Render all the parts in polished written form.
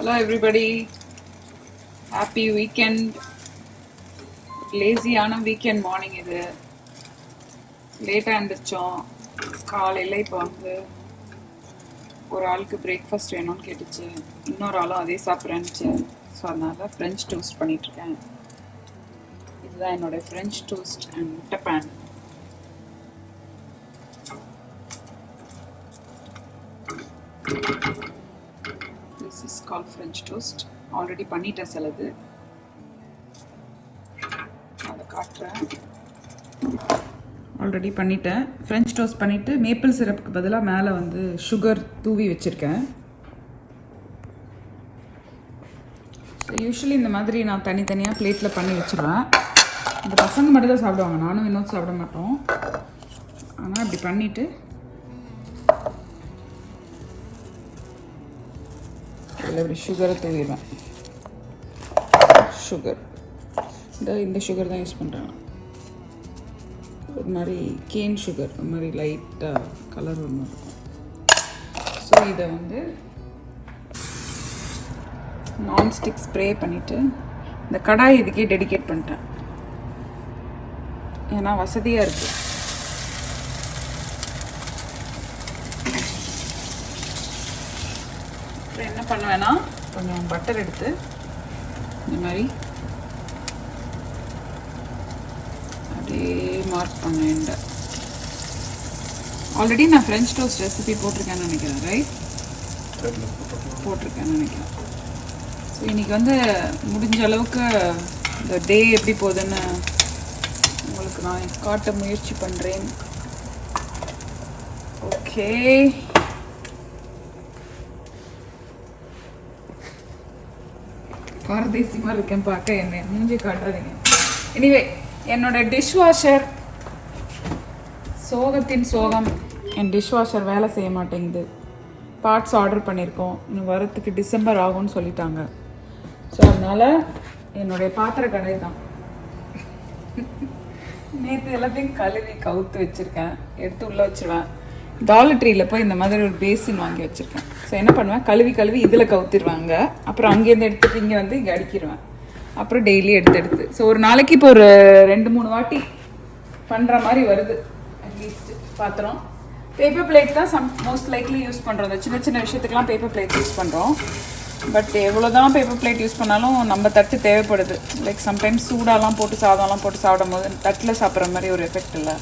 Hello everybody, happy weekend. Lazy ஆன weekend morning இது. லேட்டாக எழுந்திரிச்சோம். காலையில் இப்போ வந்து ஒரு ஆளுக்கு பிரேக்ஃபாஸ்ட் வேணும்னு கேட்டுச்சு, இன்னொரு ஆளும் அதே சாப்பிட்றேன்னுச்சு. ஸோ அதனால ஃப்ரெஞ்ச் டோஸ்ட் பண்ணிகிட்ருக்கேன். இதுதான் என்னோடய ஃப்ரெஞ்ச் டோஸ்ட் அண்ட் முட்டை pan. This is called French toast. Already பண்ணிட்டேன் சிலது, அதை காட்டுறேன். ஆல்ரெடி பண்ணிட்டேன். ஃப்ரெஞ்ச் டோஸ்ட் பண்ணிவிட்டு மேப்பிள் சிரப்புக்கு பதிலாக மேலே வந்து சுகர் தூவி வச்சுருக்கேன். ஸோ யூஸ்வலி இந்த மாதிரி நான் தனித்தனியாக பிளேட்டில் பண்ணி வச்சுருவேன். இந்த பசங்க மட்டும் தான் சாப்பிடுவாங்க, நானும் இன்னும் சாப்பிட மாட்டோம். ஆனால் அப்படி பண்ணிவிட்டு இப்படி சுகரை தூவிடுவேன். சுகர் இந்த சுகர் தான் யூஸ் பண்ணுறேன். ஒரு மாதிரி கேன் சுகர், ஒரு மாதிரி லைட்டாக கலர் ஒன்று இருக்கும். ஸோ இதை வந்து நான்ஸ்டிக் ஸ்ப்ரே பண்ணிவிட்டு இந்த கடாய் இதுக்கே டெடிகேட் பண்ணிட்டேன். ஏன்னா வசதியாக இருக்குது. அப்புறம் என்ன பண்ணுவேன்னா, கொஞ்சம் பட்டர் எடுத்து இந்த மாதிரி அப்படியே மார்க் பண்ணேன். ஆல்ரெடி நான் ஃப்ரெஞ்ச் டோஸ்ட் ரெசிபி போட்டிருக்கேன்னு நினைக்கிறேன், ரைட்? போட்டிருக்கேன்னு நினைக்கிறேன். ஸோ இன்றைக்கி வந்து முடிஞ்ச அளவுக்கு இந்த டே எப்படி போகுதுன்னு உங்களுக்கு நான் காட்ட முயற்சி பண்ணுறேன். ஓகே, பாரதேசியமாக இருக்கேன் பார்க்க, என்ன மூஞ்சி காட்டாதீங்க. எனிவே, என்னோட டிஷ்வாஷர் சோகத்தின் சோகம். என் டிஷ்வாஷர் வேலை செய்ய மாட்டேங்குது. பார்ட்ஸ் ஆர்டர் பண்ணியிருக்கோம், இன்னும் வரத்துக்கு டிசம்பர் ஆகும்னு சொல்லிட்டாங்க. ஸோ அதனால் என்னுடைய பாத்திர கடை தான். நேற்று எல்லாத்தையும் கழுவி கவுத்து வச்சுருக்கேன், எடுத்து உள்ளே வச்சுருவேன். டாலட்ரியில் போய் இந்த மாதிரி ஒரு பேசின் வாங்கி வச்சுருக்கேன். ஸோ என்ன பண்ணுவேன், கழுவி இதில் கவுத்திடுவாங்க. அப்புறம் அங்கேருந்து எடுத்துட்டு இங்கே வந்து இங்கே அடிக்கிடுவேன். அப்புறம் டெய்லி எடுத்து ஸோ ஒரு நாளைக்கு இப்போ ஒரு 2-3 வாட்டி பண்ணுற மாதிரி வருது அட்லீஸ்ட் பாத்திரம். பேப்பர் பிளேட் தான் மோஸ்ட் லைக்லி யூஸ் பண்ணுறோம். சின்ன சின்ன விஷயத்துக்கெலாம் பேப்பர் பிளேட் யூஸ் பண்ணுறோம். பட் எவ்வளோ தான் பேப்பர் பிளேட் யூஸ் பண்ணாலும் நம்ம தட்டு தேவைப்படுது. லைக் சம்டைம்ஸ் சூடாலாம் போட்டு சாதம்லாம் போட்டு சாப்பிடும் போது தட்டில் சாப்பிட்ற மாதிரி ஒரு எஃபெக்ட் இல்லை.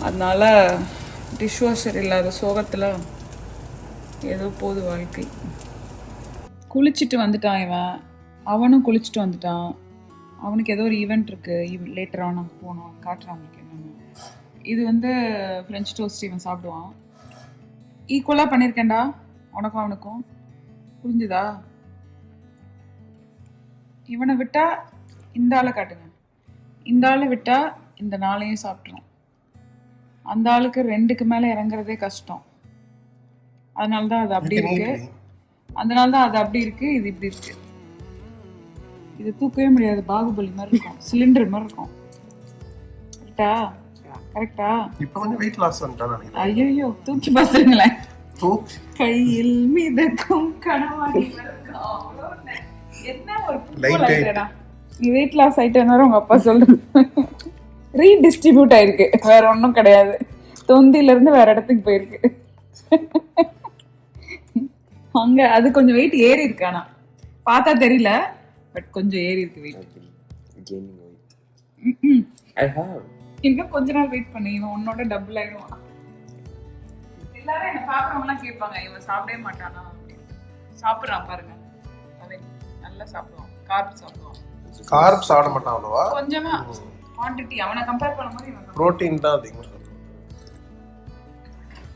அதனால டிஷ்வாஷர் இல்லாத சோகத்தில் ஏதோ போது வாழ்க்கை. குளிச்சுட்டு வந்துட்டான் இவன், அவனும் குளிச்சுட்டு வந்துட்டான். அவனுக்கு ஏதோ ஒரு ஈவெண்ட் இருக்குது, லேட்டராக நாங்கள் போனோம், காட்டுறான் அவனுக்கு என்னென்னு. இது வந்து ஃப்ரெஞ்ச் டோஸ்ட் இவன் சாப்பிடுவான். ஈக்குவலாக பண்ணியிருக்கேன்டா உனக்கும் அவனுக்கும், புரிஞ்சுதா? இவனை விட்டால் இந்த ஆளை காட்டுங்க, இந்த ஆளை விட்டால் இந்த 4ஐயும் சாப்பிட்றோம். அந்த ஆளுக்கு 2க்கு மேலே இறங்குறதே கஷ்டம். அதனால தான் அது அப்படி இருக்கு, அதனால தான் அது அப்படி இருக்கு, இது இப்படி இருக்கு. இது தூக்கவே முடியாது, பாகுபலி மாதிரி இருக்கும், சிலிண்டர் மாதிரி இருக்கும். கரெக்டா? கரெக்டா? இப்போ வந்து வெயிட் லாஸ் பண்ணிட்டானே. ஐயோ, தூக்கி பாத்துருங்களேன். கையில் மிதக்கும் கனவாடி என்ன ஒரு லைட்டா. நீ வெயிட் லாஸ் ஆயிட்டேன்னு உங்க அப்பா சொல்றது. ரீடிஸ்ட்ரிபியூட் ஆயிருக்கு, வேற ஒன்றும் கிடையாது. தொந்தில இருந்து வேற இடத்துக்கு போயிருக்கு. அங்க அது கொஞ்சம் வெயிட் ஏறி இருக்கு, ஆனா பார்த்தா தெரியல, பட் கொஞ்சம் ஏறி இருக்கு வெயிட். இன்னும் கொஞ்ச நாள் வெயிட் பண்ணி இவன் உன்னோட டபுள் ஆயிடுவான். எல்லாரும் என்ன பாக்குறவங்க எல்லாம் கேட்பாங்க, இவன் சாப்பிடவே மாட்டானா அப்படின்னு. சாப்பிடுறான் பாருங்க, நல்லா சாப்பிடுவான். கார்ப் சாப்பிடுவான். கார்ப் சாப்பிட மாட்டான் அவ்வளவா, கொஞ்சமா குவாண்டிட்டி. அவனை கம்பேர் பண்ணும்போது இவன் புரோட்டீன் தான் அதிகமா சாப்பிடுவான்.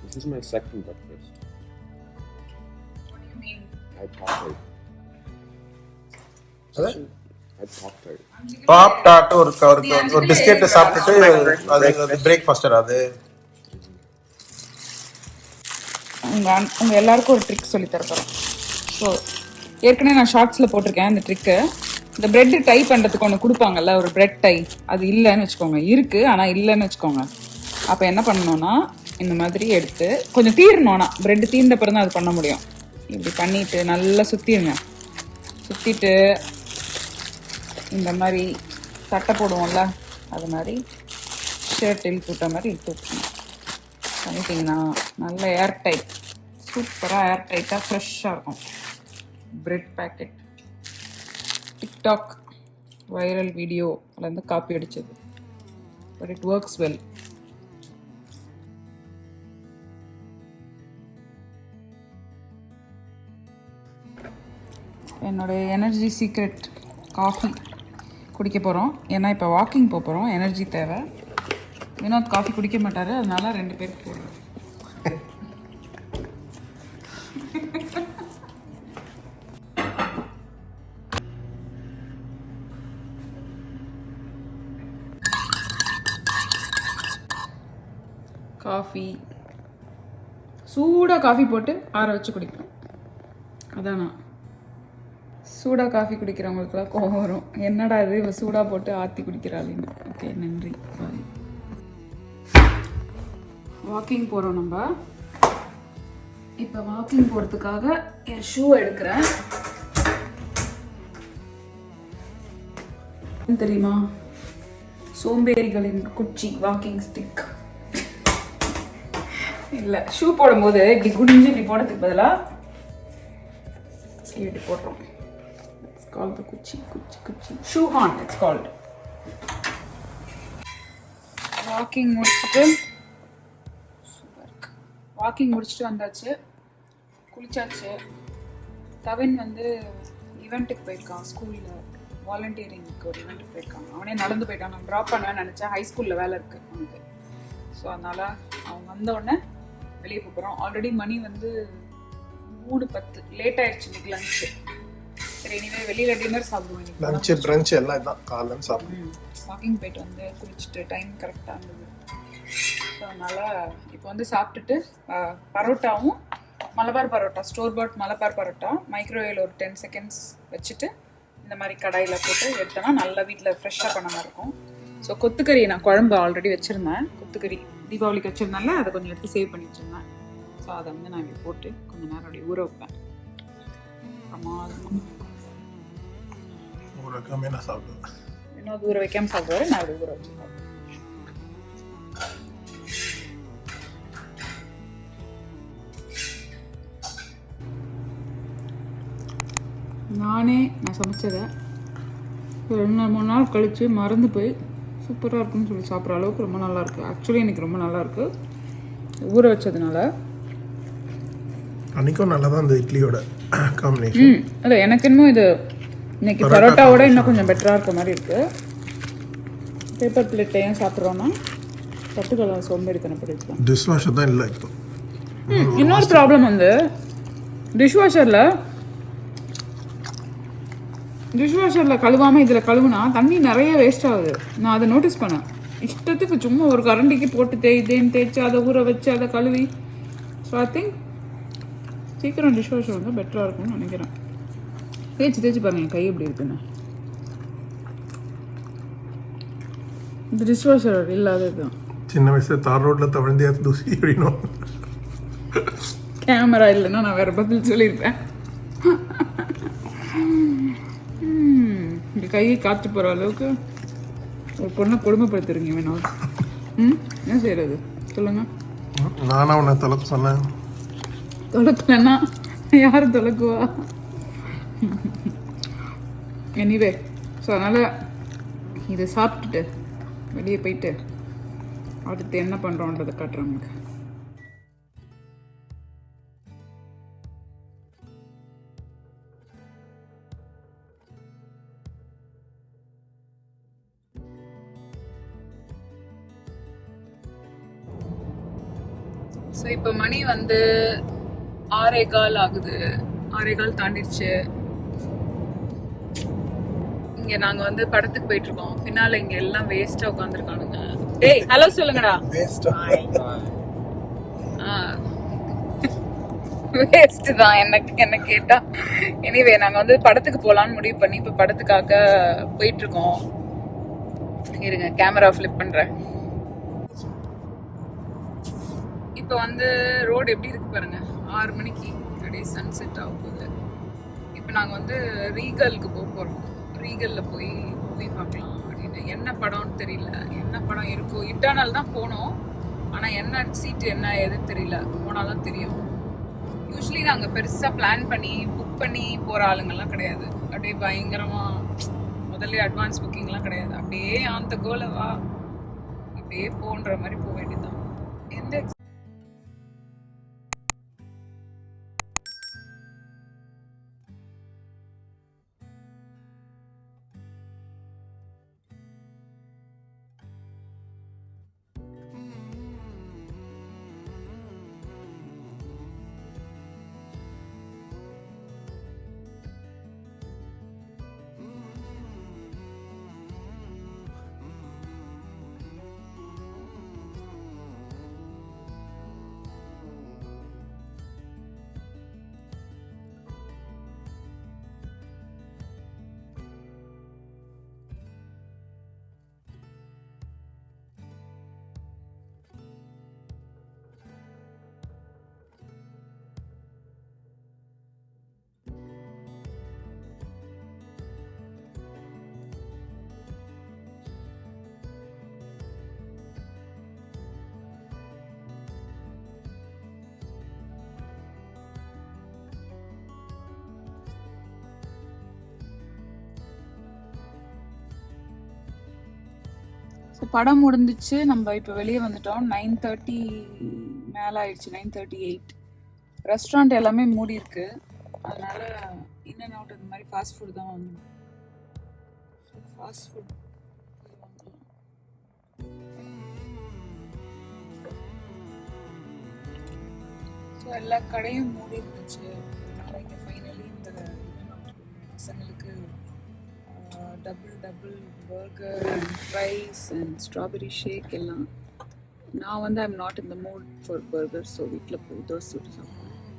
This is my second breakfast. What do you mean? I popped. Pop டாட் ஒரு பிஸ்கெட் சாப்பிட்டுட்டு அது பிரேக்ஃபாஸ்டர். அது உங்க எல்லாருக்கும் ஒரு ட்ரிக் சொல்லி தரப்போறேன். ஸோ ஏற்கனவே நான் ஷார்ட்ஸில் போட்டிருக்கேன் இந்த ட்ரிக்கு. இந்த பிரெட் டை பண்ணுறதுக்கு ஒன்று கொடுப்பாங்கல்ல, ஒரு பிரெட் டை. அது இல்லைன்னு வச்சுக்கோங்க, இருக்குது ஆனால் இல்லைன்னு வச்சுக்கோங்க. அப்போ என்ன பண்ணணும்னா, இந்த மாதிரி எடுத்து கொஞ்சம் தீரணும்னா, பிரெட் தீர்ந்த பிறகு தான் அது பண்ண முடியும். இப்படி பண்ணிட்டு நல்லா சுற்றிடுங்க. சுற்றிட்டு இந்த மாதிரி சட்டை போடுவோம்ல அது மாதிரி ஷர்ட் இழுத்து விட்ட மாதிரி இழுத்து விட்டுருங்க. பண்ணிட்டீங்கன்னா நல்ல ஏர் டைட், சூப்பராக ஏர் டைட்டாக ஃப்ரெஷ்ஷாக இருக்கும் bread packet. TikTok viral video அதுலேருந்து காப்பி அடித்தது, பட் இட் ஒர்க்ஸ் வெல். என்னோடய எனர்ஜி சீக்ரெட் காஃபி குடிக்க போகிறோம். ஏன்னா இப்போ வாக்கிங் போக போகிறோம், எனர்ஜி தேவை. வினோத் காஃபி குடிக்க மாட்டார், அதனால 2 பேருக்கு போடுறோம். காஃபி சூடாக காஃபி போட்டு ஆற வச்சு குடிப்பேன். அதான் நான் சூடாக காஃபி குடிக்கிறவங்களுக்குலாம் கோவம் வரும், என்னடா இது இவ சூடாக போட்டு ஆற்றி குடிக்கிறாளின்னு. ஓகே, நன்றி. பாய். வாக்கிங் போகிறோம் நம்ம. இப்போ வாக்கிங் போகிறதுக்காக என் ஷூ எடுக்கிறேன். தெரியுமா, சோம்பேறிகளின் குச்சி வாக்கிங் ஸ்டிக். இல்லை, ஷூ போடும்போது இப்படி குடிஞ்சு இப்படி போடுறதுக்கு பதிலாக இப்படி போடுறோம். It's called the குச்சி shoe horn it's called. Walking முடிச்சுட்டு வந்தாச்சு, குளிச்சாச்சு. தவின் வந்து ஈவெண்ட்டுக்கு போயிருக்கான், ஸ்கூலில் வாலண்டியரிங்க்கு ஒரு ஈவெண்ட்டுக்கு போயிருக்கான். அவனே நடந்து போயிட்டான். நான் ட்ராப் பண்ணுவேன்னு நினச்சேன், ஹை ஸ்கூலில் வேலை இருக்குது அவனுக்கு. ஸோ அதனால் அவன் வந்தோடனே வெளியே போகிறோம். ஆல்ரெடி மணி வந்து 3:10, லேட் ஆயிடுச்சு இன்னைக்கு லஞ்சு. சரி, இனிமேல் வெளியில் டின்னர் சாப்பிடுவோம். லஞ்சு பிரஞ்ச் எல்லாம் இதான் காலையில் சாப்பிடுவோம். வாக்கிங் போயிட்டு வந்து குளிச்சுட்டு டைம் கரெக்டாக இருந்தது. ஸோ அதனால் இப்போ வந்து சாப்பிட்டுட்டு பரோட்டாவும் மலபார் பரோட்டா, ஸ்டோர் பாட் மலபார் பரோட்டா மைக்ரோவேவில் ஒரு 10 செகண்ட்ஸ் வச்சுட்டு இந்த மாதிரி கடாயில் போட்டு எடுத்தோன்னா நல்லா வீட்டில் ஃப்ரெஷ்ஷாக பண்ண மாதிரி இருக்கும். ஸோ கொத்துக்கறி நான் குழம்பு ஆல்ரெடி வச்சுருந்தேன், கொத்துக்கறி தீபாவளிக்கு வச்சுருந்தால அதை கொஞ்சம் எடுத்து சேவ் பண்ணி வச்சுருந்தேன். ஸோ அதை வந்து நான் இப்படி போட்டு கொஞ்சம் நேரம் அப்படி ஊற வைப்பேன். பிரமாதமாக ஊற வைக்காம நான் சாப்பிடுவேன். இன்னும் ஊற வைக்காமல் சாப்பிடுவாரு, நான் அப்படி ஊற வச்சு சாப்பிடுவேன். நான் சமைச்சதை 2-3 நாள் கழித்து மறந்து போய் சூப்பராக இருக்குன்னு சொல்லி சாப்பிட்ற அளவுக்கு ரொம்ப நல்லாயிருக்கு. ஆக்சுவலி எனக்கு ரொம்ப நல்லாயிருக்கு ஊற வச்சதுனால. அன்றைக்கும் நல்லா தான் இந்த இட்லியோட காம்பினேஷன். இல்லை, எனக்கு இன்னும் இது இன்னைக்கு பரோட்டாவோட இன்னும் கொஞ்சம் பெட்டராக இருக்க மாதிரி இருக்குது. பேப்பர் பிளேட்டை ஏன் சாப்பிட்றோன்னா தட்டுக்கலாம் சோம்பேறித்தனப்படிக்கலாம். டிஷ் வாஷர் தான் இல்லை இப்போ. இன்னொரு ப்ராப்ளம் வந்து டிஷ்வாஷரில் கழுவாமல் இதில் கழுவுனா தண்ணி நிறைய வேஸ்ட் ஆகுது. நான் அதை நோட்டீஸ் பண்ணேன். இஷ்டத்துக்கு சும்மா ஒரு கரண்டிக்கு போட்டு தேய்ச்சி அதை ஊற வச்சு அதை கழுவி. ஸோ ஐ திங்க் சீக்கிரம் டிஷ்வாஷர் வந்து பெட்டராக இருக்கும்னு நினைக்கிறேன். தேய்ச்சி பாருங்க என் கை எப்படி இருக்குன்னு. இந்த டிஷ்வாஷர் இல்லாதது சின்ன வயசுல தார் ரோட்ல தவழ்ந்தே தூசி அப்படின்னும். கேமரா இல்லைன்னா நான் வேற பதில் சொல்லியிருப்பேன். இந்த கையை காற்று போகிற அளவுக்கு ஒரு பொண்ணை கொடுமைப்படுத்திருங்க வேணும். என்ன செய்யறது சொல்லுங்க. நானா உன்னை தொலைக்க சொன்னேன். தொலைக்கலன்னா யார் தொலைக்குவா? எனிவே, ஸோ அதனால் இதை சாப்பிட்டுட்டு வெளியே போயிட்டு அடுத்து என்ன பண்ணுறோன்றதை காட்டுறேன் உங்களுக்கு. ஸோ இப்போ மணி வந்து 6:15 ஆகுது. 6:15 தாண்டிடுச்சு. இங்க நாங்க வந்து படத்துக்கு போயிட்டு இருக்கோம். பின்னால இங்க எல்லாம் வேஸ்டா உட்காந்துருக்கானுங்க. டேய் ஹலோ சொல்லுங்கடா. வேஸ்ட் தான் என்ன கேட்டா. எனிவே நாங்க வந்து படத்துக்கு போலான்னு முடிவு பண்ணி இப்ப படத்துக்காக போயிட்டு இருக்கோம். இருங்க கேமரா ஃபிளிப் பண்றேன். இப்போ வந்து ரோடு எப்படி இருக்கு பாருங்க. 6 மணிக்கு அப்படியே சன்செட் ஆக போகுது. இப்போ இப்போ நாங்கள் வந்து ரீகலுக்கு போக போகிறோம். ரீகலில் போய் மூவி பார்க்கலாம் அப்படின்னு. என்ன படம்னு தெரியல, என்ன படம் இருக்கோ. இட்டர்னல் தான் போனோம், ஆனால் என்ன சீட்டு என்ன எதுன்னு தெரியல. போனால்தான் தெரியும். யூஸ்வலி நாங்கள் பெருசாக பிளான் பண்ணி புக் பண்ணி போகிற ஆளுங்கள்லாம் கிடையாது. அப்படியே பயங்கரமாக முதல்ல அட்வான்ஸ் புக்கிங்லாம் கிடையாது. அப்படியே அந்த கோலவா அப்படியே போன்ற மாதிரி போக வேண்டியதுதான். எந்த படம் முடிஞ்சிச்சு. நம்ம இப்போ வெளியே வந்துட்டோம். 9:30 மேலே ஆயிடுச்சு. 9:38. ரெஸ்டாரண்ட் எல்லாமே மூடி இருக்கு. அதனால இன் அண்ட் அவுட் இந்த மாதிரி ஃபாஸ்ட் ஃபுட் தான் வாங்கணும். ஃபாஸ்ட் ஃபுட் ஸோ எல்லா கடையும் மூடி இருந்துச்சு. அதனால இங்கே ஃபைனலி இந்த பசங்களுக்கு double burger and fries and strawberry shake எல்லாம். நான் வந்து I'm not in the mood for burger. So வீட்டில் போய் தோசை சுட்டு சாப்பிடுவேன்.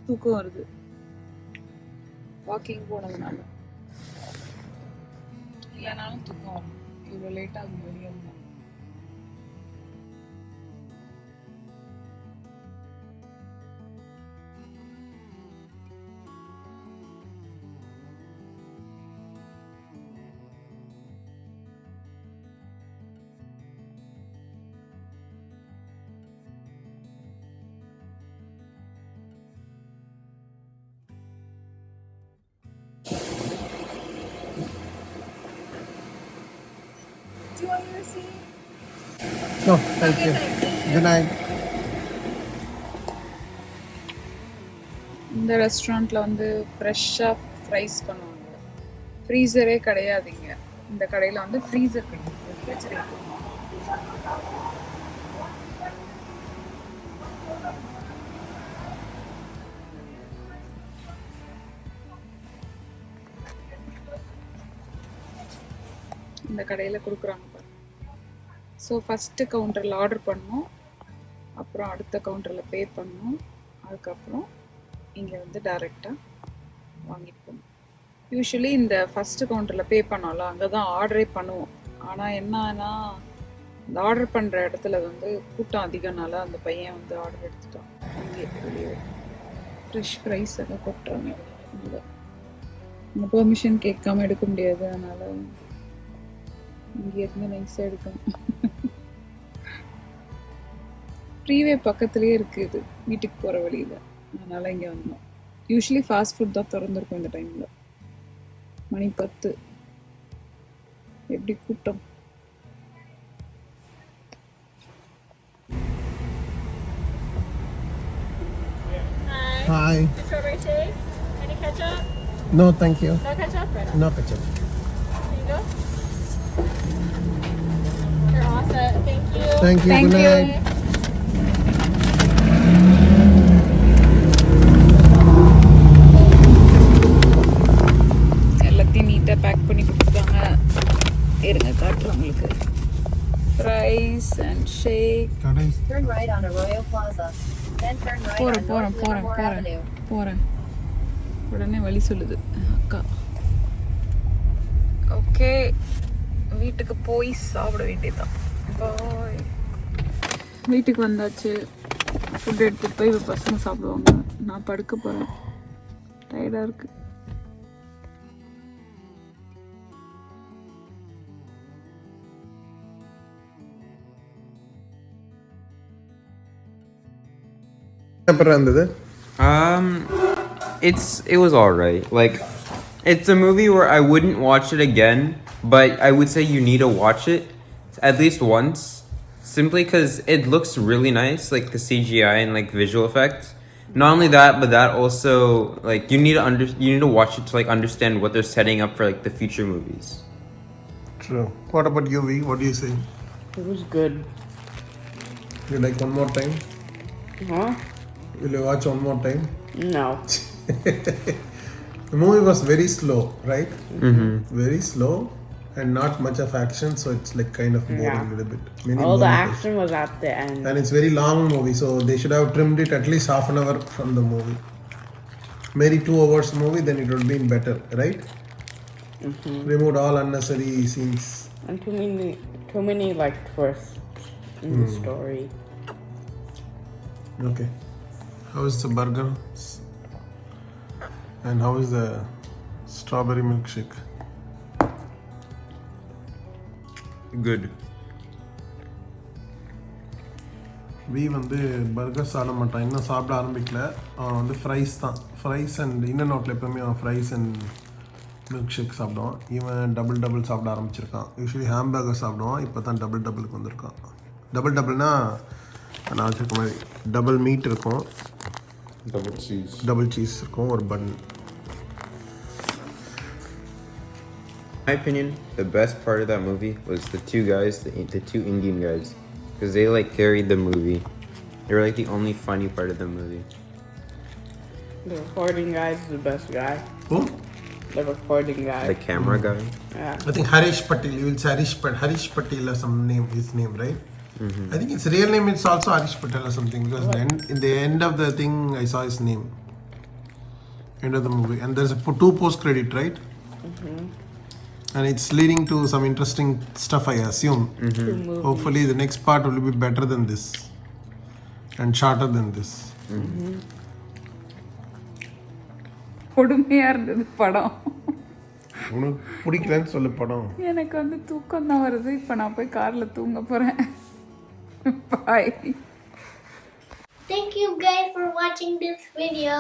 தூக்கம் வருது வாக்கிங் போனதுனால. இல்லைனாலும் தூக்கம் வரும். இவ்வளோ லேட்டாக அது வெளியே வந்தேன். Do you want your seat? No, thank you. Good night. இந்த ரெஸ்டாரண்ட்டில் வந்து ஃப்ரெஷ்ஷாக ஃப்ரைஸ் பண்ணுவாங்க. ஃப்ரீசரே கிடையாதுங்க. இந்த கடையில் வந்து ஃப்ரீசர் கிடையாது, ரெஃப்ரிஜரேட்டர். இந்த கடையில் கொடுக்குறாங்க பாரு. ஸோ ஃபஸ்ட்டு கவுண்டரில் ஆர்டர் பண்ணோம், அப்புறம் அடுத்த கவுண்டரில் பே பண்ணோம், அதுக்கப்புறம் இங்கே வந்து டைரெக்டாக வாங்கிட்டு போகணும். யூஸ்வலி இந்த ஃபஸ்ட்டு கவுண்டரில் பே பண்ணோம்ல, அங்கே தான் ஆர்டரே பண்ணுவோம். ஆனால் என்னன்னா இந்த ஆர்டர் பண்ணுற இடத்துல வந்து கூட்டம் அதிகனால அந்த பையன் வந்து ஆர்டர் எடுத்துட்டான். இங்கே வெளியே ஃப்ரெஷ் ஃப்ரைஸ் எல்லாம் கொட்டுறாங்க. நம்ம பெர்மிஷன் கேட்காம எடுக்க முடியாது. அதனால் இங்கேருந்து நைஸாக எடுக்கணும். ஃப்ரீவே பக்கத்துலேயே இருக்குது வீட்டுக்கு போகிற வழியில். அதனால் இங்கே வந்தோம். யூஸ்வலி ஃபாஸ்ட் ஃபுட் தான் திறந்துருக்கும் இந்த டைமில். மணி 10. எப்படி கூட்டம். Hi. Strawberry shake? Any ketchup? No, thank you. No ketchup? Right on. No ketchup. There you go. You're all set. Thank you. Thank you. Thank Good you. night. எல்லாத்தையும் நீட்டாக back பண்ணி கொடுத்துருக்காங்க. இருங்க காட்டுறேன் உங்களுக்கு. Fries and shake. Turn right on Arroyo Plaza. Then turn right on North Livermore Avenue. போகிறேன். உடனே வழி சொல்லுது அக்கா. ஓகே, வீட்டுக்கு போய் சாப்பிட வேண்டியதுதான். பாய். வீட்டுக்கு வந்தாச்சு. ஃபுட் எடுத்துகிட்டு போய் பசங்க சாப்பிடுவாங்க. நான் படுக்க போகிறேன். டயர்டாக இருக்கு. அப்புறம் இருந்தது It was alright. Like, it's a movie where I wouldn't watch it again, but I would say you need to watch it at least once, simply because it looks really nice, like the CGI and like visual effects. Not only that, but that also, like, you need to watch it to like understand what they're setting up for like the future movies. True. What about you, V? What do you say? It was good. You like one more time? Huh? Will you watch one more time? No. The movie was very slow, right? Mm-hmm. Very slow and not much of action, so it's like kind of boring a little bit. All the monitors. action was at the end. And it's very long movie, so they should have trimmed it at least half an hour from the movie. Maybe 2 hours movie, then it would have been better, right? Removed all unnecessary scenes. And too many like twists in the story. Okay. How is the burger? And how is the strawberry milkshake? Good. வி வந்து burger சாப்பிட மாட்டான், இன்னும் சாப்பிட ஆரம்பிக்கல. அவன் வந்து fries தான், ஃப்ரைஸ் அண்ட் இன்னன் அவுட்டில் எப்போவுமே அவன் ஃப்ரைஸ் அண்ட் மில்க் ஷேக் சாப்பிடுவான். இவன் டபுள் சாப்பிட ஆரம்பிச்சிருக்கான். யூஸ்வலி ஹாம்பர்கர் சாப்பிடுவான், இப்போ தான் டபுளுக்கு வந்திருக்கான். டபுள்னா நான் வச்சுருக்க மாதிரி டபுள் மீட் இருக்கும், டபுள் சீஸ் இருக்கும், ஒரு பன். In my opinion, the best part of that movie was the two guys, the two Indian guys, because they like carried the movie. They were like the only funny part of the movie. The recording guy is the best guy. Who? The recording guy. The camera guy. Yeah. I think Harish Patel. You will say Harish Patel or some name, his name, right? I think its real name is also Harish Patel or something, because in the end of the thing I saw his name. End of the movie, and there's 2 post credit, right? And it's leading to some interesting stuff, I assume. Hopefully the next part will be better than this and shorter than this. கொடுமையாக இருந்தது படம். உனக்கு பிடிக்கலன்னு சொல்லு படம். எனக்கு வந்து தூக்கம் தான் வருது. இப்போ நான் போய் காரில் தூங்க போகிறேன். Bye. Thank you guys for watching this video.